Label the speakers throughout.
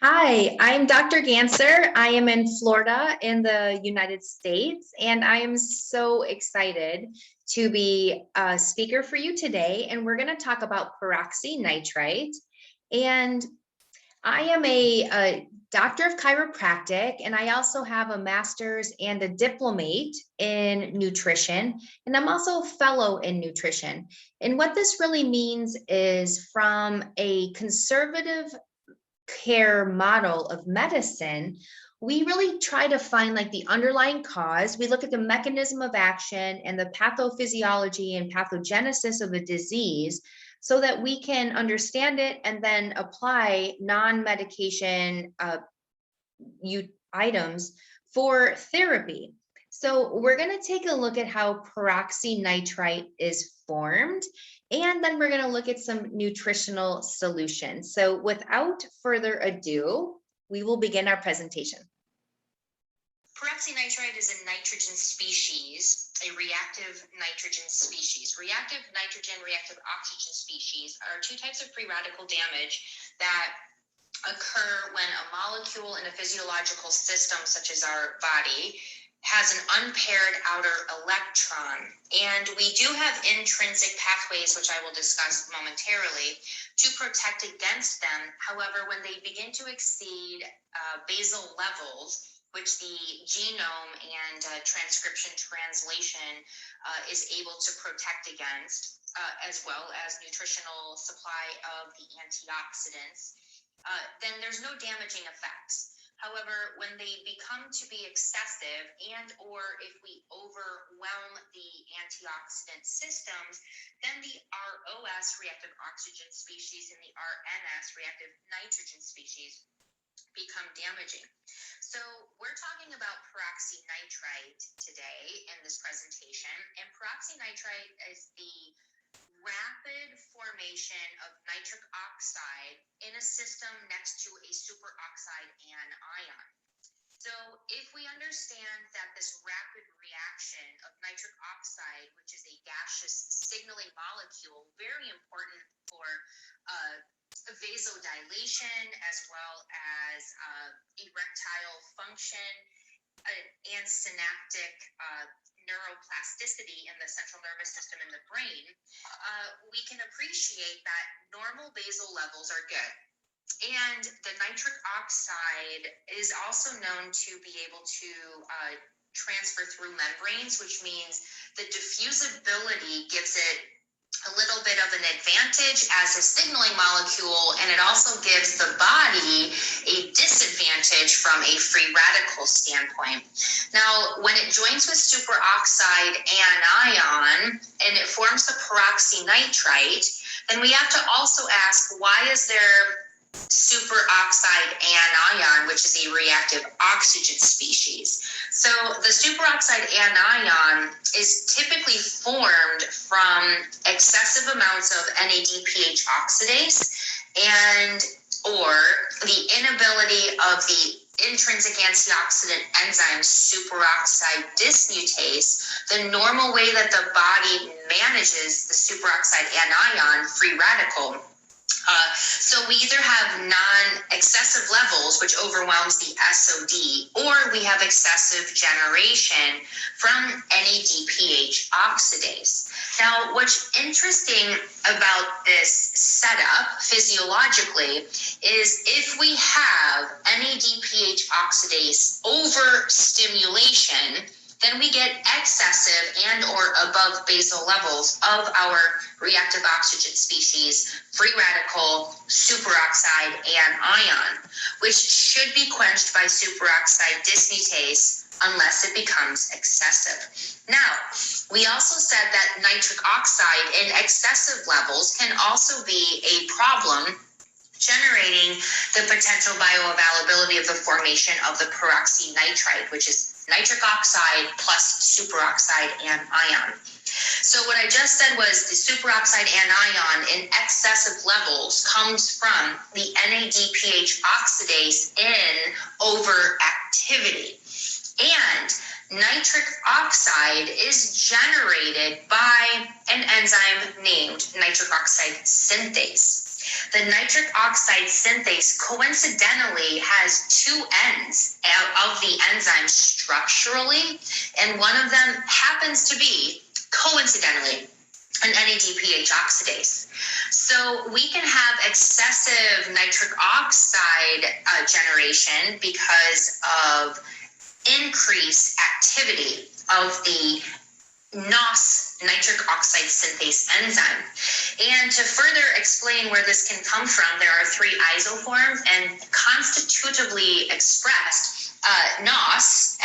Speaker 1: Hi, I'm Dr. Gantzer. I am in Florida in the United States, and I am so excited to be a speaker for you today. And we're going to talk about peroxynitrite. And I am a doctor of chiropractic, and I also have a master's and a diplomate in nutrition. And I'm also a fellow in nutrition. And what this really means is from a conservative care model of medicine, we really try to find like the underlying cause. We look at the mechanism of action and the pathophysiology and pathogenesis of a disease so that we can understand it and then apply non-medication items for therapy. So we're going to take a look at how peroxynitrite is formed, and then we're going to look at some nutritional solutions. So without further ado, we will begin our presentation.
Speaker 2: Peroxynitrite is a nitrogen species, a reactive nitrogen species. Reactive nitrogen, reactive oxygen species are two types of free radical damage that occur when a molecule in a physiological system, such as our body, has an unpaired outer electron. And we do have intrinsic pathways, which I will discuss momentarily, to protect against them. However, when they begin to exceed basal levels, which the genome and transcription translation is able to protect against, as well as nutritional supply of the antioxidants, then there's no damaging effects. However, when they become to be excessive and or if we overwhelm the antioxidant systems, then the ROS, reactive oxygen species, and the RNS, reactive nitrogen species, become damaging. So we're talking about peroxynitrite today in this presentation, and peroxynitrite is the rapid formation of nitric oxide in a system next to a superoxide anion. So if we understand that this rapid reaction of nitric oxide, which is a gaseous signaling molecule, very important for vasodilation as well as erectile function and synaptic neuroplasticity in the central nervous system in the brain, we can appreciate that normal basal levels are good. And the nitric oxide is also known to be able to transfer through membranes, which means the diffusibility gives it a little bit of an advantage as a signaling molecule, and it also gives the body a disadvantage from a free radical standpoint. Now, when it joins with superoxide anion and it forms the peroxynitrite, then we have to also ask, why is there superoxide anion, which is a reactive oxygen species? So the superoxide anion is typically formed from excessive amounts of NADPH oxidase and or the inability of the intrinsic antioxidant enzyme superoxide dismutase, the normal way that the body manages the superoxide anion free radical. So we either have non-excessive levels, which overwhelms the SOD, or we have excessive generation from NADPH oxidase. Now, what's interesting about this setup physiologically is if we have NADPH oxidase overstimulation, then we get excessive and or above basal levels of our reactive oxygen species, free radical, superoxide, and ion, which should be quenched by superoxide dismutase unless it becomes excessive. Now, we also said that nitric oxide in excessive levels can also be a problem, generating the potential bioavailability of the formation of the peroxynitrite, which is nitric oxide plus superoxide and ion. So what I just said was the superoxide anion in excessive levels comes from the NADPH oxidase in overactivity. And nitric oxide is generated by an enzyme named nitric oxide synthase. The nitric oxide synthase coincidentally has two ends of the enzyme structurally, and one of them happens to be, coincidentally, an NADPH oxidase. So we can have excessive nitric oxide generation because of increased activity of the NOS, nitric oxide synthase enzyme. And to further explain where this can come from, there are three isoforms, and constitutively expressed, NOS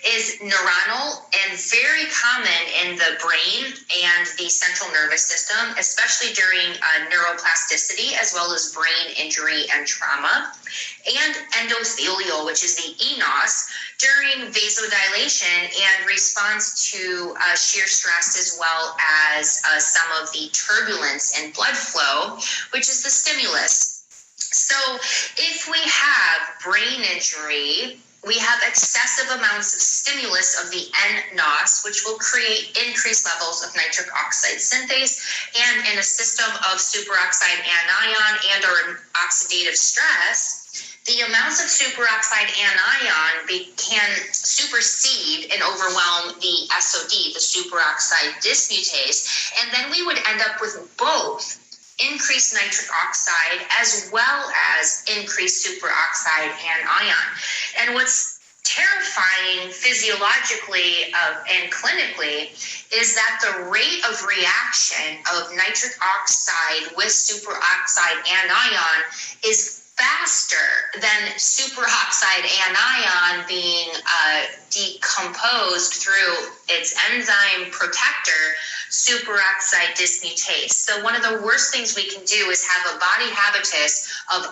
Speaker 2: is neuronal and very common in the brain and the central nervous system, especially during neuroplasticity, as well as brain injury and trauma. And endothelial, which is the eNOS, during vasodilation and response to shear stress, as well as some of the turbulence in blood flow, which is the stimulus. So if we have brain injury, we have excessive amounts of stimulus of the NOS, which will create increased levels of nitric oxide synthase. And in a system of superoxide anion and or oxidative stress, the amounts of superoxide anion can supersede and overwhelm the SOD, the superoxide dismutase, and then we would end up with both increased nitric oxide as well as increased superoxide anion. And what's terrifying physiologically and clinically is that the rate of reaction of nitric oxide with superoxide anion is faster than superoxide anion being decomposed through its enzyme protector, superoxide dismutase. So one of the worst things we can do is have a body habitus of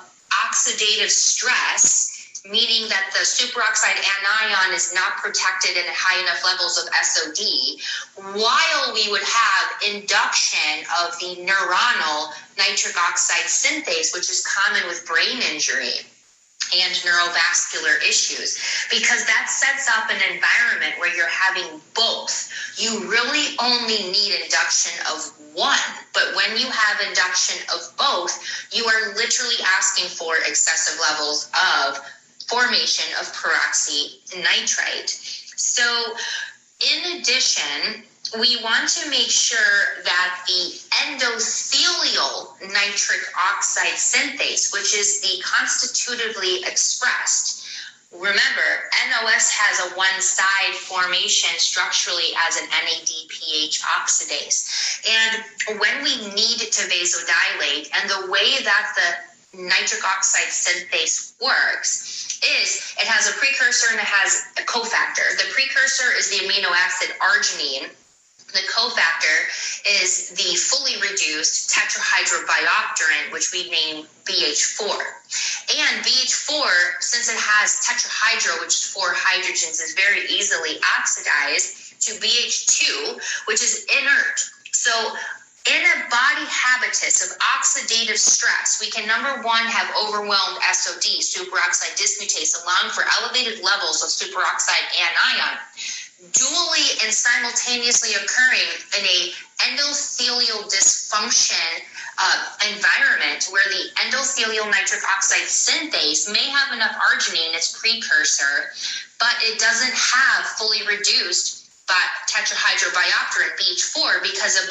Speaker 2: oxidative stress, meaning that the superoxide anion is not protected in high enough levels of SOD, while we would have induction of the neuronal nitric oxide synthase, which is common with brain injury and neurovascular issues, because that sets up an environment where you're having both. You really only need induction of one, but when you have induction of both, you are literally asking for excessive levels of formation of peroxynitrite. So in addition, we want to make sure that the endothelial nitric oxide synthase, which is the constitutively expressed, remember, NOS has a one-side formation structurally as an NADPH oxidase. And when we need to vasodilate, and the way that the nitric oxide synthase works is it has a precursor and it has a cofactor. The precursor is the amino acid arginine. The cofactor is the fully reduced tetrahydrobiopterin, which we name BH4. And BH4, since it has tetrahydro, which is 4 hydrogens, is very easily oxidized to BH2, which is inert. So in a body habitus of oxidative stress, we can, number one, have overwhelmed SOD, superoxide dismutase, allowing for elevated levels of superoxide anion, dually and simultaneously occurring in a endothelial dysfunction environment where the endothelial nitric oxide synthase may have enough arginine, its precursor, but it doesn't have fully reduced tetrahydrobiopterin, BH4, because a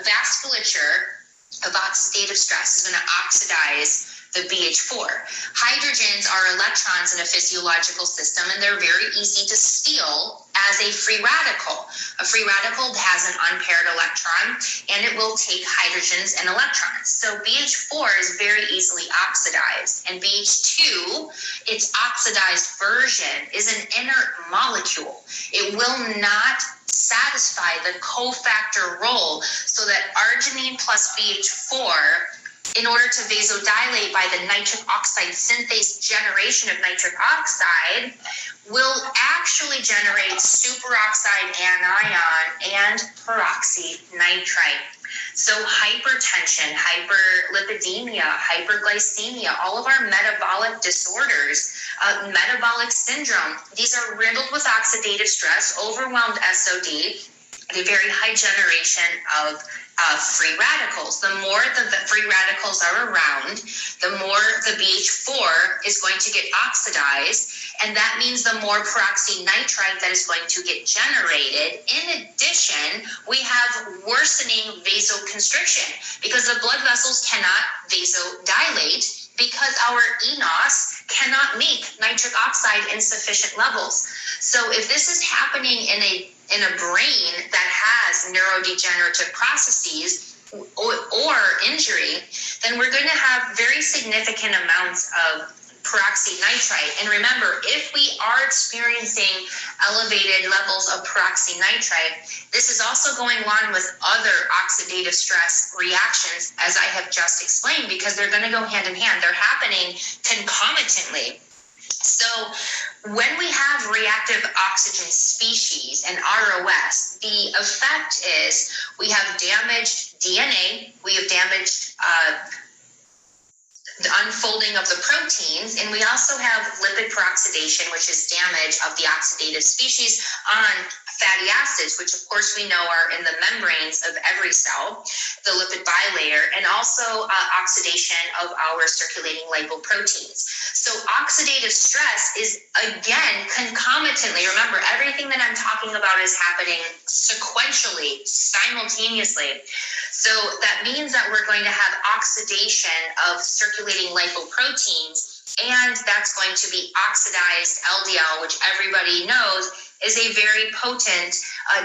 Speaker 2: vasculature of oxidative stress is going to oxidize the BH4. Hydrogens are electrons in a physiological system, and they're very easy to steal as a free radical. A free radical has an unpaired electron, and it will take hydrogens and electrons. So BH4 is very easily oxidized, and BH2, its oxidized version, is an inert molecule. It will not satisfy the cofactor role, so that arginine plus BH4, in order to vasodilate by the nitric oxide synthase generation of nitric oxide, will actually generate superoxide anion and peroxynitrite. So hypertension, hyperlipidemia, hyperglycemia, all of our metabolic disorders, metabolic syndrome, these are riddled with oxidative stress, overwhelmed SOD, a very high generation of free radicals. The more the free radicals are around, the more the BH4 is going to get oxidized, and that means the more peroxynitrite that is going to get generated. In addition, we have worsening vasoconstriction because the blood vessels cannot vasodilate because our enos cannot make nitric oxide in sufficient levels. So if this is happening in a brain that has neurodegenerative processes or injury, then we're going to have very significant amounts of peroxynitrite. And remember, if we are experiencing elevated levels of peroxynitrite, this is also going on with other oxidative stress reactions, as I have just explained, because they're going to go hand in hand. They're happening concomitantly. So when we have reactive oxygen species and ROS, the effect is we have damaged DNA, we have damaged the unfolding of the proteins, and we also have lipid peroxidation, which is damage of the oxidative species on fatty acids, which of course we know are in the membranes of every cell, the lipid bilayer, and also oxidation of our circulating lipoproteins. So oxidative stress is, again, concomitantly. Remember, everything that I'm talking about is happening sequentially, simultaneously. So that means that we're going to have oxidation of circulating lipoproteins, and that's going to be oxidized LDL, which everybody knows is a very potent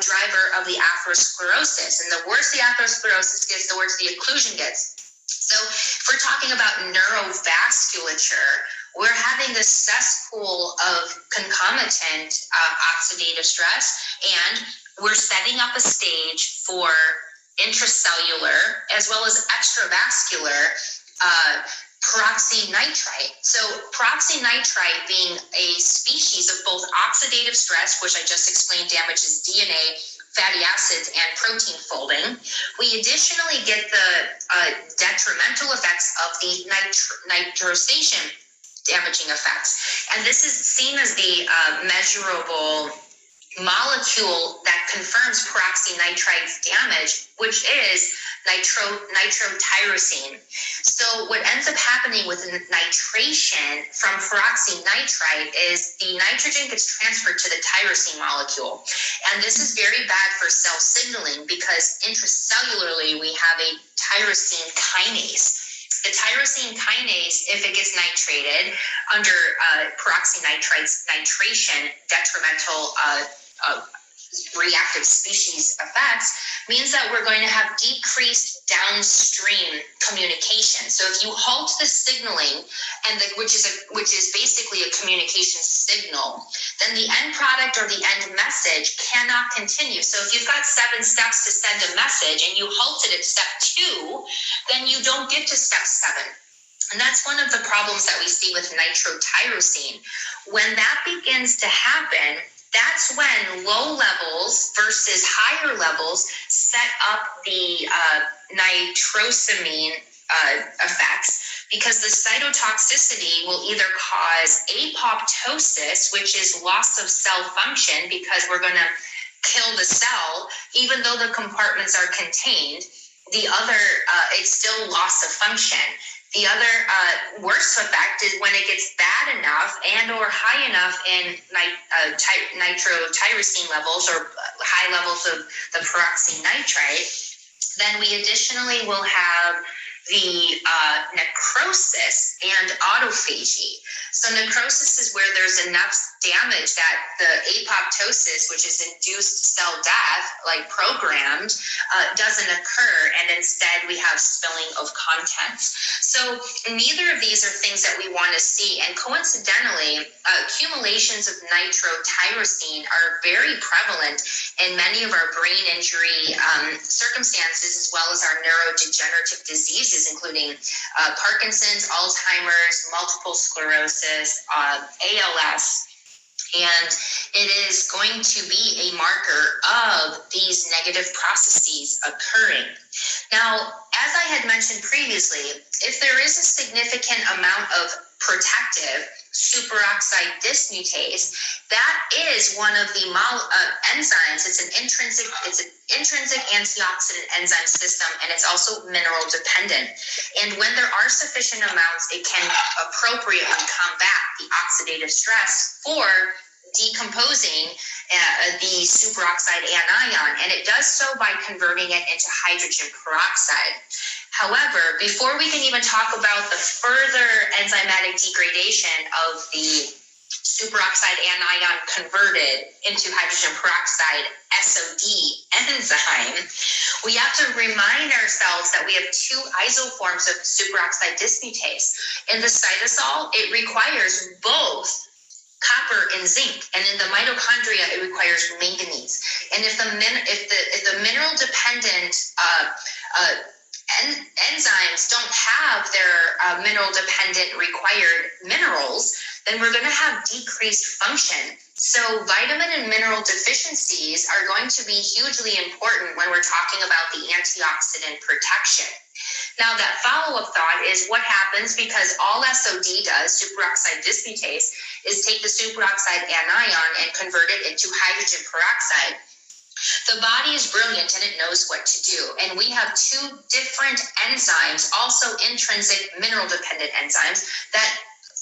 Speaker 2: driver of the atherosclerosis. And the worse the atherosclerosis gets, the worse the occlusion gets. So if we're talking about neurovasculature, we're having this cesspool of concomitant oxidative stress, and we're setting up a stage for intracellular as well as extravascular peroxynitrite. So peroxynitrite being a species of both oxidative stress, which I just explained damages DNA, fatty acids, and protein folding. We additionally get the detrimental effects of the nitrosation damaging effects. And this is seen as the measurable molecule that confirms peroxynitrite's damage, which is nitrotyrosine. So what ends up happening with nitration from peroxynitrite is the nitrogen gets transferred to the tyrosine molecule. And this is very bad for cell signaling because intracellularly we have a tyrosine kinase. The tyrosine kinase, if it gets nitrated under peroxynitrite's nitration, detrimental reactive species effects, means that we're going to have decreased downstream communication. So if you halt the signaling, which is basically a communication signal, then the end product or the end message cannot continue. So if you've got 7 steps to send a message and you halt it at step 2, then you don't get to step 7. And that's one of the problems that we see with nitrotyrosine. When that begins to happen, that's when low levels versus higher levels set up the nitrosamine effects, because the cytotoxicity will either cause apoptosis, which is loss of cell function because we're going to kill the cell, even though the compartments are contained. The other, it's still loss of function. The other worst effect is when it gets bad enough and or high enough in nitrotyrosine levels or high levels of the peroxynitrite, then we additionally will have the necrosis and autophagy. So necrosis is where there's enough damage that the apoptosis, which is induced cell death, like programmed, doesn't occur, and instead we have spilling of contents. So neither of these are things that we want to see, and coincidentally, accumulations of nitrotyrosine are very prevalent in many of our brain injury circumstances, as well as our neurodegenerative diseases, including Parkinson's, Alzheimer's, multiple sclerosis, ALS. And it is going to be a marker of these negative processes occurring. Now, as I had mentioned previously, if there is a significant amount of protective superoxide dismutase, that is one of the enzymes. It's an intrinsic antioxidant enzyme system, and it's also mineral dependent. And when there are sufficient amounts, it can appropriately combat the oxidative stress for decomposing the superoxide anion, and it does so by converting it into hydrogen peroxide. However, before we can even talk about the further enzymatic degradation of the superoxide anion converted into hydrogen peroxide SOD enzyme, we have to remind ourselves that we have two isoforms of superoxide dismutase. In the cytosol, it requires both copper and zinc, and in the mitochondria it requires manganese. And if the mineral dependent enzymes don't have their mineral dependent required minerals, then we're going to have decreased function. So vitamin and mineral deficiencies are going to be hugely important when we're talking about the antioxidant protection. Now, that follow-up thought is what happens because all SOD does, superoxide dismutase, is take the superoxide anion and convert it into hydrogen peroxide. The body is brilliant and it knows what to do. And we have two different enzymes, also intrinsic mineral-dependent enzymes, that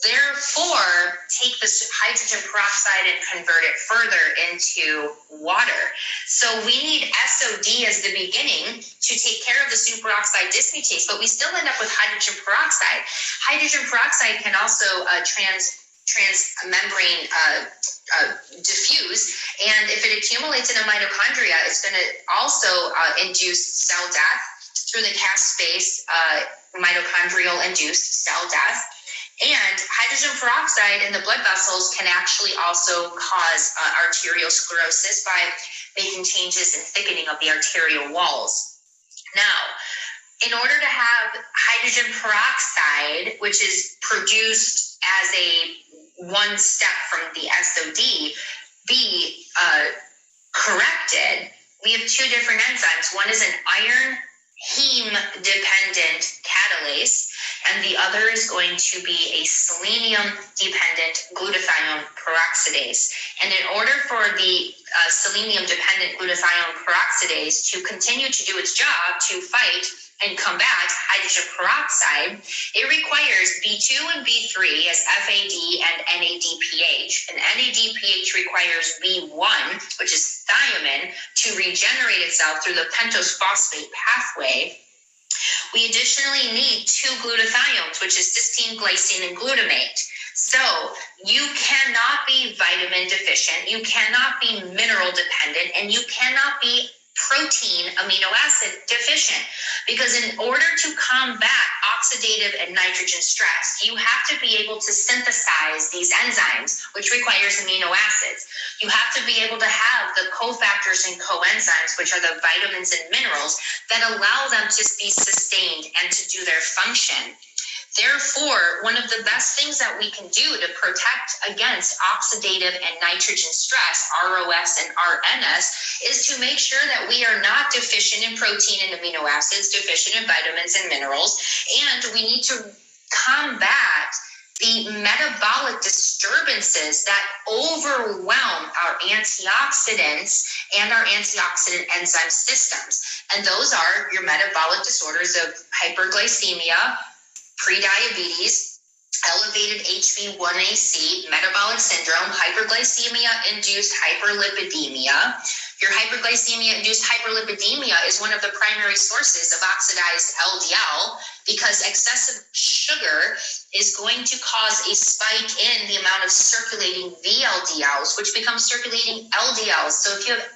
Speaker 2: therefore take the hydrogen peroxide and convert it further into water. So we need SOD as the beginning to take care of the superoxide dismutase, but we still end up with hydrogen peroxide. Hydrogen peroxide can also transmembrane diffuse, and if it accumulates in a mitochondria, it's going to also induce cell death through the caspase mitochondrial induced cell death. And hydrogen peroxide in the blood vessels can actually also cause arteriosclerosis by making changes in thickening of the arterial walls. Now, in order to have hydrogen peroxide, which is produced as a one step from the SOD, be corrected, we have two different enzymes. One is an iron heme-dependent catalase, and the other is going to be a selenium-dependent glutathione peroxidase. And in order for the selenium-dependent glutathione peroxidase to continue to do its job to fight and combat hydrogen peroxide, it requires B2 and B3 as FAD and NADPH. And NADPH requires B1, which is thiamine, to regenerate itself through the pentose phosphate pathway. We additionally need two glutathiones, which is cysteine, glycine, and glutamate. So you cannot be vitamin deficient, you cannot be mineral dependent, and you cannot be protein amino acid deficient, because in order to combat oxidative and nitrogen stress, you have to be able to synthesize these enzymes, which requires amino acids. You have to be able to have the cofactors and coenzymes, which are the vitamins and minerals that allow them to be sustained and to do their function. Therefore, one of the best things that we can do to protect against oxidative and nitrogen stress, ROS and RNS, is to make sure that we are not deficient in protein and amino acids, deficient in vitamins and minerals, and we need to combat the metabolic disturbances that overwhelm our antioxidants and our antioxidant enzyme systems. And those are your metabolic disorders of hyperglycemia, prediabetes, elevated HbA1c, metabolic syndrome, hyperglycemia-induced hyperlipidemia. Your hyperglycemia-induced hyperlipidemia is one of the primary sources of oxidized LDL, because excessive sugar is going to cause a spike in the amount of circulating VLDLs, which become circulating LDLs. So if you have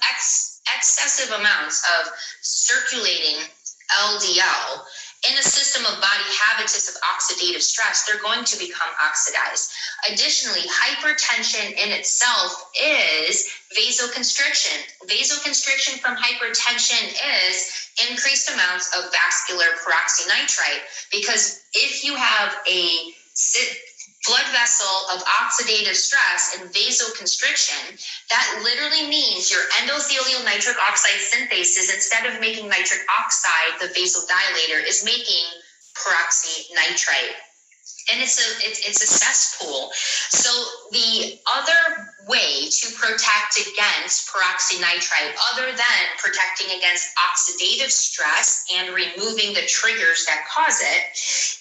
Speaker 2: excessive amounts of circulating LDL in a system of body habitus of oxidative stress, they're going to become oxidized. Additionally, hypertension in itself is vasoconstriction. Vasoconstriction from hypertension is increased amounts of vascular peroxynitrite, because if you have a blood vessel of oxidative stress and vasoconstriction, that literally means your endothelial nitric oxide synthase, instead of making nitric oxide, the vasodilator, is making peroxynitrite. And it's a cesspool. So the other way to protect against peroxynitrite, other than protecting against oxidative stress and removing the triggers that cause it,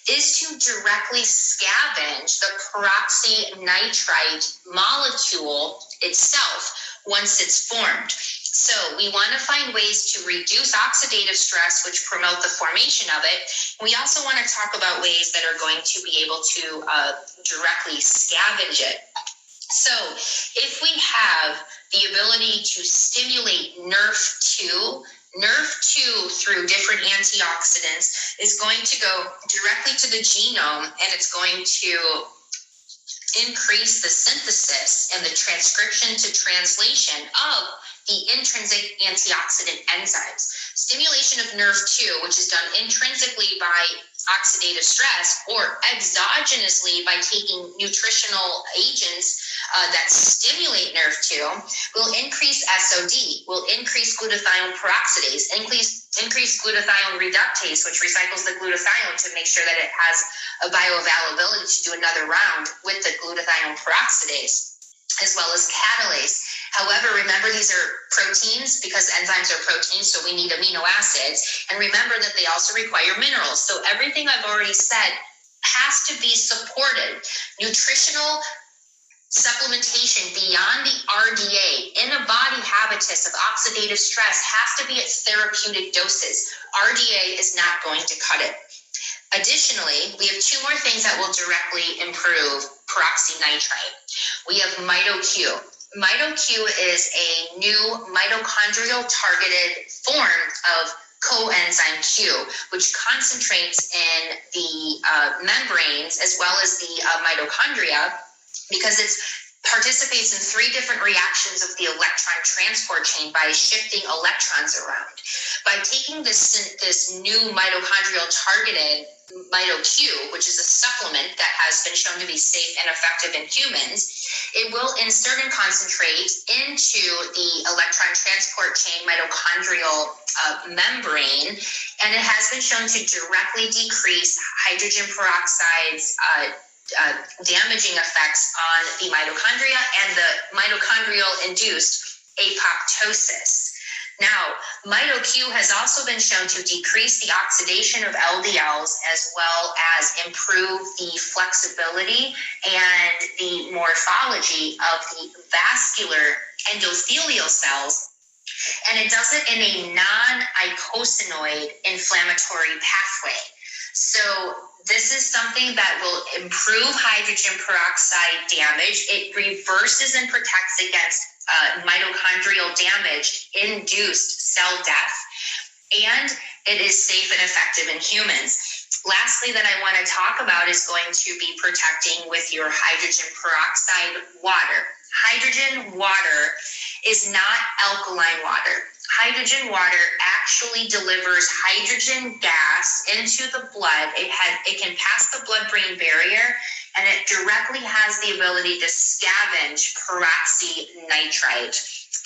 Speaker 2: is to directly scavenge the peroxynitrite molecule itself once it's formed. So we want to find ways to reduce oxidative stress, which promote the formation of it. We also want to talk about ways that are going to be able to directly scavenge it. So if we have the ability to stimulate NRF2, NRF2 through different antioxidants is going to go directly to the genome, and it's going to increase the synthesis and the transcription to translation of the intrinsic antioxidant enzymes. Stimulation of NRF2, which is done intrinsically by oxidative stress or exogenously by taking nutritional agents that stimulate NRF2, will increase SOD, will increase glutathione peroxidase, increase glutathione reductase, which recycles the glutathione to make sure that it has a bioavailability to do another round with the glutathione peroxidase, as well as catalase. However, remember, these are proteins because enzymes are proteins, so we need amino acids. And remember that they also require minerals. So everything I've already said has to be supported. Nutritional supplementation beyond the RDA in a body habitus of oxidative stress has to be at therapeutic doses. RDA is not going to cut it. Additionally, we have two more things that will directly improve peroxynitrite. We have MitoQ. MitoQ is a new mitochondrial targeted form of coenzyme Q, which concentrates in the membranes as well as the mitochondria, because it participates in three different reactions of the electron transport chain by shifting electrons around. By taking this new mitochondrial targeted MitoQ, which is a supplement that has been shown to be safe and effective in humans, it will insert and concentrate into the electron transport chain mitochondrial membrane, and it has been shown to directly decrease hydrogen peroxide's damaging effects on the mitochondria and the mitochondrial induced apoptosis. Now, MitoQ has also been shown to decrease the oxidation of LDLs as well as improve the flexibility and the morphology of the vascular endothelial cells. And it does it in a non-eicosanoid inflammatory pathway. So this is something that will improve hydrogen peroxide damage. It reverses and protects against mitochondrial damage induced cell death, and it is safe and effective in humans. Lastly, that I want to talk about is going to be protecting with your hydrogen peroxide water. Hydrogen water is not alkaline water. Hydrogen water actually delivers hydrogen gas into the blood. It can pass the blood-brain barrier, and it directly has the ability to scavenge peroxynitrite.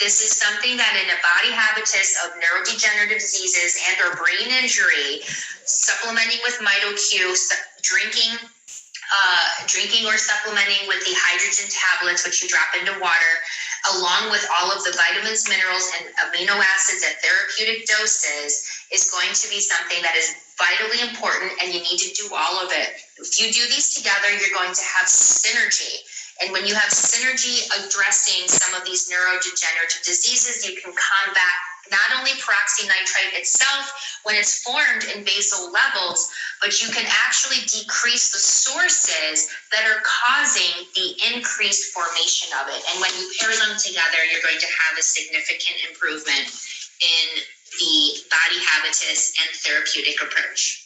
Speaker 2: This is something that in a body habitus of neurodegenerative diseases and or brain injury, supplementing with MitoQ, drinking or supplementing with the hydrogen tablets, which you drop into water, along with all of the vitamins, minerals, and amino acids at therapeutic doses, is going to be something that is vitally important, and you need to do all of it. If you do these together, you're going to have synergy. And when you have synergy addressing some of these neurodegenerative diseases, you can combat not only peroxynitrite itself when it's formed in basal levels, but you can actually decrease the sources that are causing the increased formation of it. And when you pair them together, you're going to have a significant improvement in the body habitus and therapeutic approach.